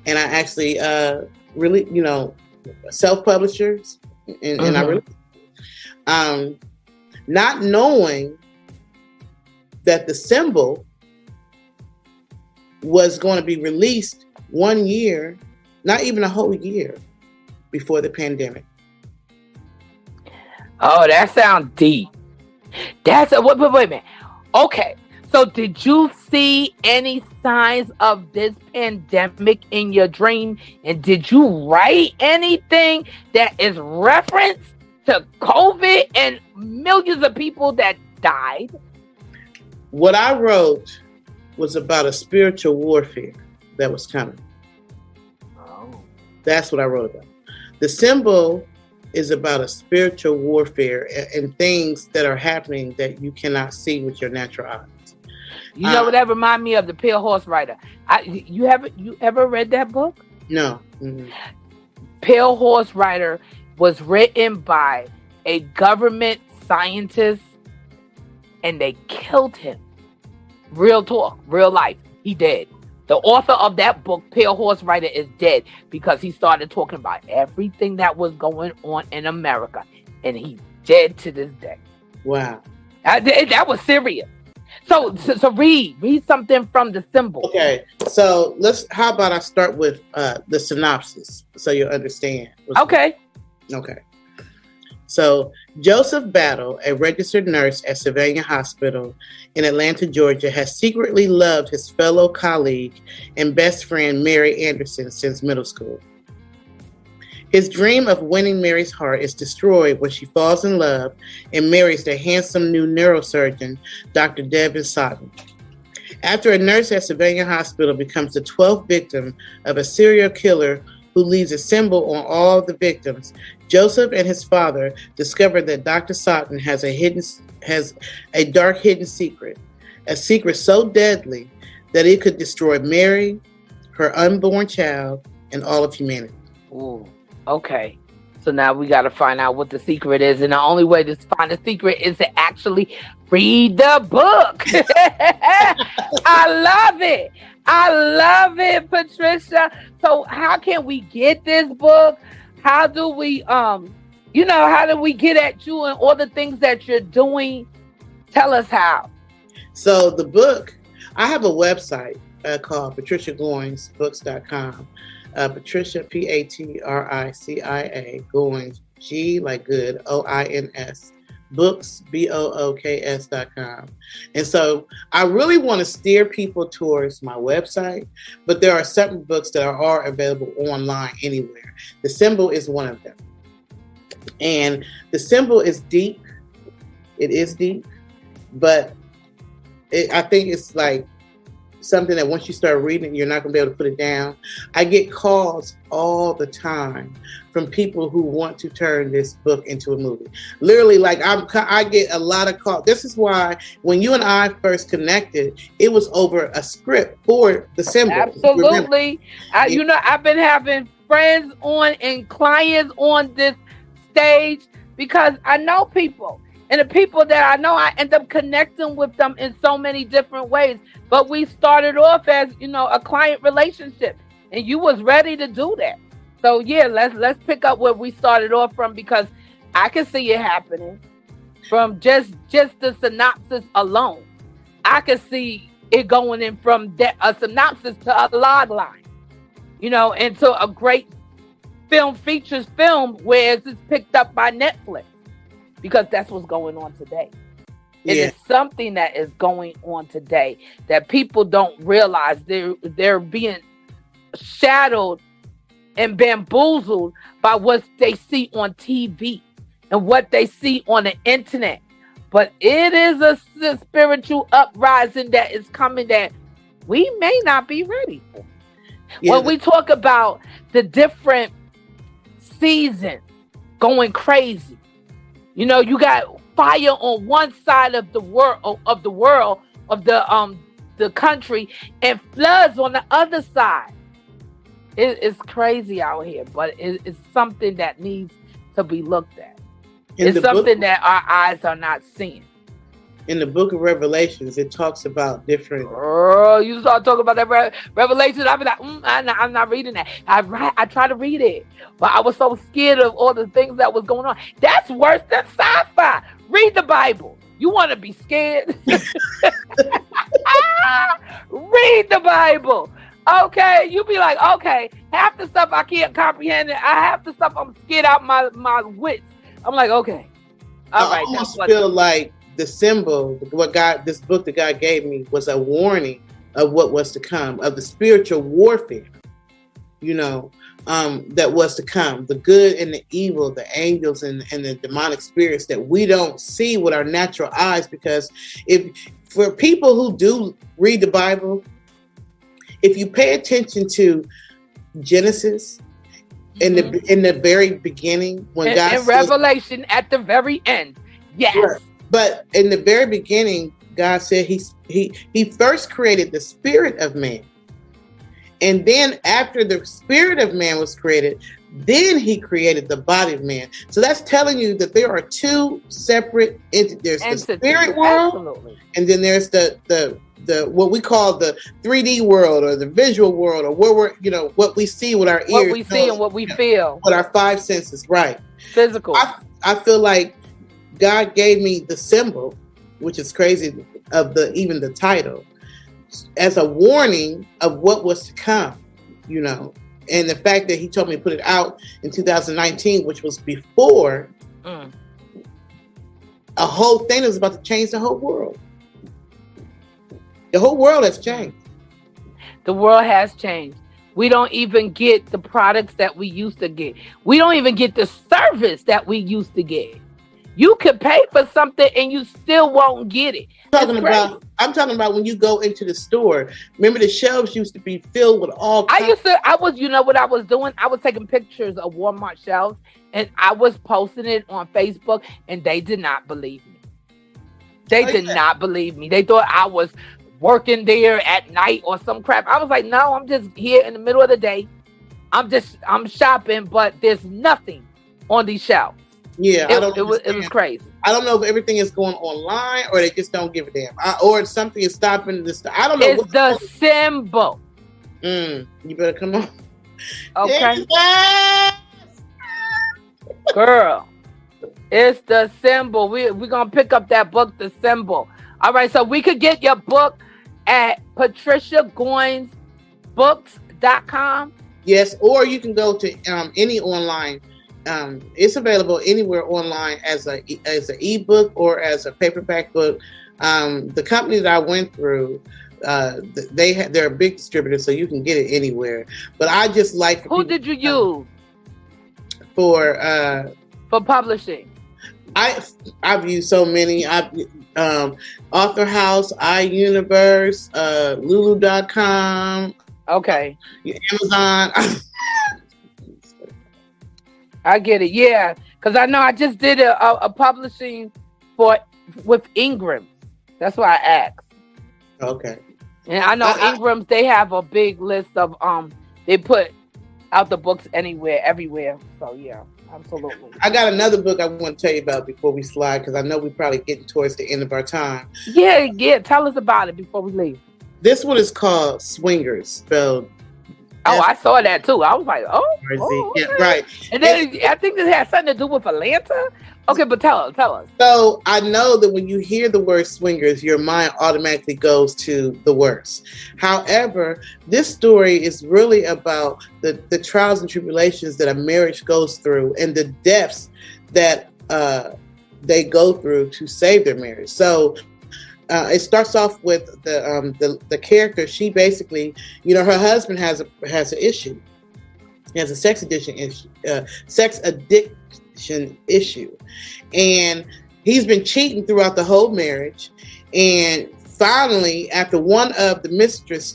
and I actually really, self-publishers and I released it. Not knowing that the symbol was going to be released 1 year, not even a whole year before the pandemic. Oh, that sounds deep. Wait a minute. Okay, so did you see any signs of this pandemic in your dream? And did you write anything that is reference to COVID and millions of people that died? What I wrote was about a spiritual warfare that was coming. Oh. That's what I wrote about. The symbol is about a spiritual warfare and things that are happening that you cannot see with your natural eyes. You know what that reminds me of? The Pale Horse Rider. You ever read that book? No. Mm-hmm. Pale Horse Rider was written by a government scientist and they killed him. Real talk, real life. He dead. The author of that book, Pale Horse Rider, is dead because he started talking about everything that was going on in America, and he's dead to this day. Wow, that was serious. So read something from the symbol. Okay, so how about I start with the synopsis so you'll understand. Okay. So Joseph Battle, a registered nurse at Sylvania Hospital in Atlanta, Georgia, has secretly loved his fellow colleague and best friend, Mary Anderson, since middle school. His dream of winning Mary's heart is destroyed when she falls in love and marries the handsome new neurosurgeon, Dr. Devin Sutton. After a nurse at Sylvania Hospital becomes the 12th victim of a serial killer who leaves a symbol on all the victims. Joseph and his father discovered that Dr. Sutton has a dark hidden secret, a secret so deadly that it could destroy Mary, her unborn child, and all of humanity. Ooh, okay. So now we got to find out what the secret is. And the only way to find the secret is to actually read the book. I love it. I love it, Patricia. So how can we get this book? How do we, how do we get at you and all the things that you're doing? Tell us how. So the book, I have a website called patriciagoinsbooks.com. Patricia, Patricia, Goins, G like good, OINS, books, BOOKS.com. And so I really want to steer people towards my website, but there are certain books that are available online anywhere. The Symbol is one of them. And The Symbol is deep. It is deep, but I think it's like something that once you start reading, you're not going to be able to put it down. I get calls all the time from people who want to turn this book into a movie. Literally, like I get a lot of calls. This is why when you and I first connected, it was over a script for The Symbol. Absolutely. I've been having friends on and clients on this stage because I know people. And the people that I know, I end up connecting with them in so many different ways. But we started off as, a client relationship. And you was ready to do that. So, yeah, let's pick up where we started off from, because I can see it happening from just the synopsis alone. I can see it going in from a synopsis to a log line, into a great features film where it's picked up by Netflix. Because that's what's going on today. It is something that is going on today that people don't realize. They're being shadowed and bamboozled by what they see on TV and what they see on the internet. But it is a spiritual uprising that is coming that we may not be ready for. Yeah. When we talk about the different seasons going crazy, you got fire on one side of the world, of the country, and floods on the other side. It's crazy out here, but it's something that needs to be looked at. It's something that our eyes are not seeing. In the book of Revelations, it talks about different. Oh, you start talking about that Revelation. I'll be like, I'm not reading that. I try to read it, but I was so scared of all the things that was going on. That's worse than sci-fi. Read the Bible. You want to be scared? Read the Bible. Okay, you be like, okay, half the stuff I can't comprehend. Half the stuff I'm scared out my wits. I'm like, okay, all right. I almost feel like The Symbol, this book that God gave me, was a warning of what was to come, of the spiritual warfare, that was to come, the good and the evil, the angels and the demonic spirits that we don't see with our natural eyes. Because for people who do read the Bible, if you pay attention to Genesis, in the very beginning, when God in Revelation at the very end, yes. Right. But in the very beginning, God said he first created the spirit of man. And then after the spirit of man was created, then he created the body of man. So that's telling you that there are two separate entities. There's the spirit world, absolutely, and then there's the what we call the 3D world, or the visual world, or where we're, what we see with our ears. What we see and what we feel. With our five senses, right. Physical. I feel like God gave me The Symbol, which is crazy, even the title, as a warning of what was to come, and the fact that he told me to put it out in 2019, which was before a whole thing that was about to change the whole world. The whole world has changed. The world has changed. We don't even get the products that we used to get. We don't even get the service that we used to get. You could pay for something and you still won't get it. I'm talking about when you go into the store. Remember, the shelves used to be filled with all kinds. You know what I was doing? I was taking pictures of Walmart shelves and I was posting it on Facebook, and they did not believe me. They did not believe me. They thought I was working there at night or some crap. I was like, no, I'm just here in the middle of the day. I'm shopping, but there's nothing on these shelves. Yeah, it was crazy. I don't know if everything is going online or they just don't give a damn, or something is stopping this. I don't know. It's the symbol. You better come on. Okay, girl, it's the symbol. We're gonna pick up that book, The Symbol. All right, so we could get your book at patriciagoinsbooks.com. Yes, or you can go to any online. It's available anywhere online as an ebook or as a paperback book. The company that I went through, they're a big distributor, so you can get it anywhere. But I just like. Who did you use for publishing? I've used so many. Author House, iUniverse, Lulu.com. Okay. Amazon. I get it. Yeah, because I know I just did a publishing with Ingram. That's why I asked. Okay. And I know Ingram's, they have a big list of they put out the books everywhere. So yeah, absolutely. I got another book I want to tell you about before we slide, because I know we're probably getting towards the end of our time. Yeah. Tell us about it before we leave. This one is called Swingers, spelled. Oh, I saw that too. I was like, okay. Yeah, right. And then I think this has something to do with Atlanta. Okay, but tell us. So I know that when you hear the word swingers, your mind automatically goes to the worst. However, this story is really about the trials and tribulations that a marriage goes through and the depths that they go through to save their marriage. So it starts off with the character. She basically, her husband has an issue. He has a sex addiction issue, and he's been cheating throughout the whole marriage. And finally, after one of the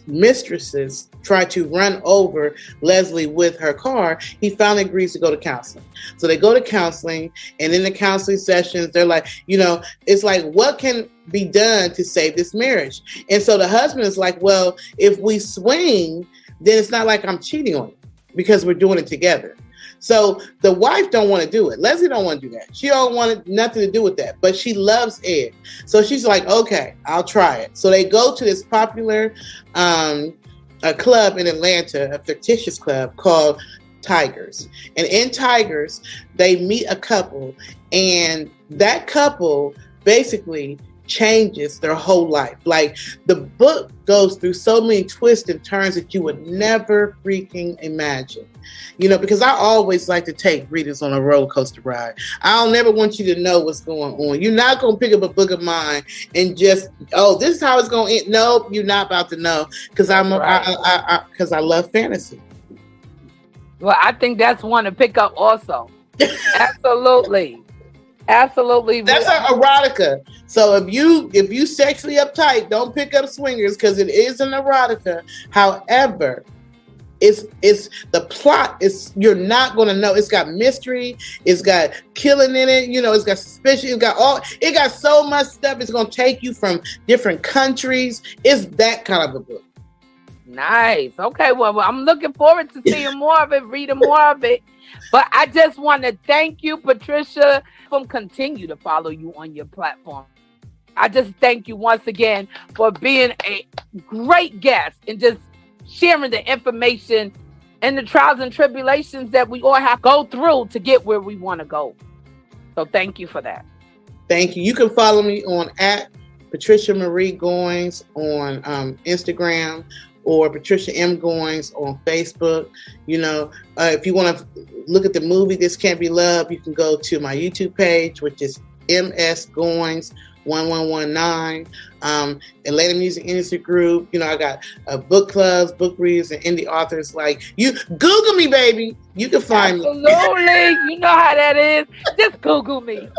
mistresses tried to run over Leslie with her car, he finally agrees to go to counseling. So they go to counseling, and in the counseling sessions, they're like, it's like, what can be done to save this marriage? And so the husband is like, well, if we swing, then it's not like I'm cheating on you because we're doing it together. So the wife don't want to do it. Leslie don't want to do that. She don't want nothing to do with that, but she loves Ed. So she's like, okay, I'll try it. So they go to this popular a club in Atlanta, a fictitious club called Tigers. And in Tigers, they meet a couple, and that couple basically changes their whole life. Like, the book goes through so many twists and turns that you would never freaking imagine. Because I always like to take readers on a roller coaster ride. I'll never want you to know what's going on. You're not going to pick up a book of mine and just, this is how it's going to end. Nope, you're not about to know, because I love fantasy. Well, I think that's one to pick up also. Absolutely. Absolutely. That's an erotica. So if you sexually uptight, don't pick up Swingers, because it is an erotica. However, it's the plot is, you're not going to know. It's got mystery. It's got killing in it. It's got suspicion. It got so much stuff. It's going to take you from different countries. It's that kind of a book. Nice. Okay. Well, I'm looking forward to seeing more of it, reading more of it. But I just want to thank you, Patricia, for continue to follow you on your platform. I just thank you once again for being a great guest and just sharing the information and the trials and tribulations that we all have to go through to get where we want to go. So thank you for that. Thank you. You can follow me on @Patricia Marie Goins on Instagram, or Patricia M. Goins on Facebook. If you want to look at the movie This Can't Be Love, you can go to my YouTube page, which is MS Goins 1119. Atlanta Music Industry Group. I got book clubs, book readers, and indie authors. Like, you Google me, baby. You can find me. Absolutely. You know how that is. Just Google me.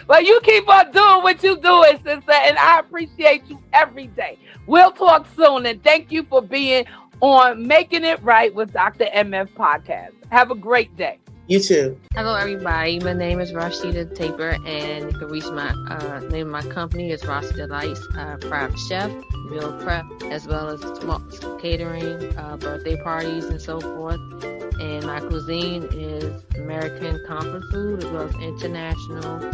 Well, you keep on doing what you're doing, sister, and I appreciate you every day. We'll talk soon, and thank you for being on Making It Right with Dr. MF Podcast. Have a great day. You too. Hello, everybody. My name is Rashida Taper, and you can reach my name of my company is Rossi Delights, private chef, meal prep, as well as small catering, birthday parties, and so forth. And my cuisine is American comfort food as well as international,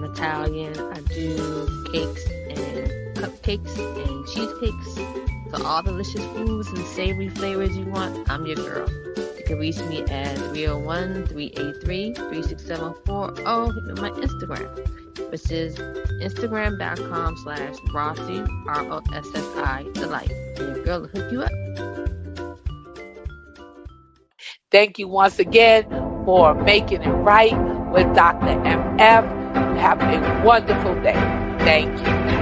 Italian. I do cakes and cupcakes and cheesecakes. So all delicious foods and savory flavors you want, I'm your girl. You can reach me at 301-383-36740 with my Instagram, which is instagram.com/Rossi, ROSSI Delight. And your girl will hook you up. Thank you once again for Making It Right with Dr. MF. Have a wonderful day. Thank you.